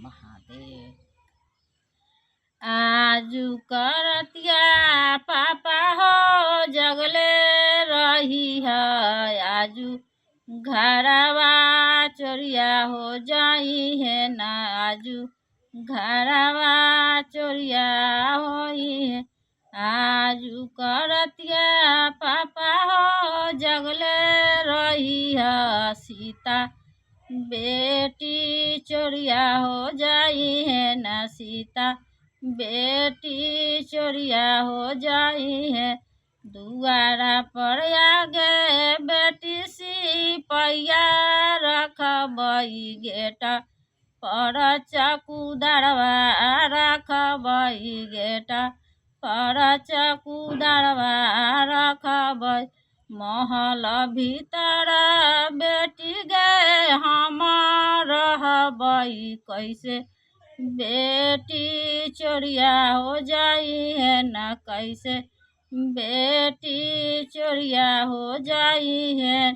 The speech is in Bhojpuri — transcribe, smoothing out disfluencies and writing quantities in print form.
महादेव। आजू करतिया पापा हो जगले रही है, आजू घरवा चोरिया हो जाई है ना, आजू घरवा चोरिया होई है। आजू करतिया पापा हो जगले रही है, सीता बेटी चोरिया हो जाई है ना, सीता बेटी चोरिया हो जाई है। दुआरा पर आगे बेटी सिपैया रखबई, गेटा पर चकुदरवा रखबई, गेटा पर चकुदरवा रखबई। महल भीतर बेटी गे हम रहबई, कैसे बेटी चोरिया हो जाई है ना, कैसे बेटी चोरिया हो जाई है।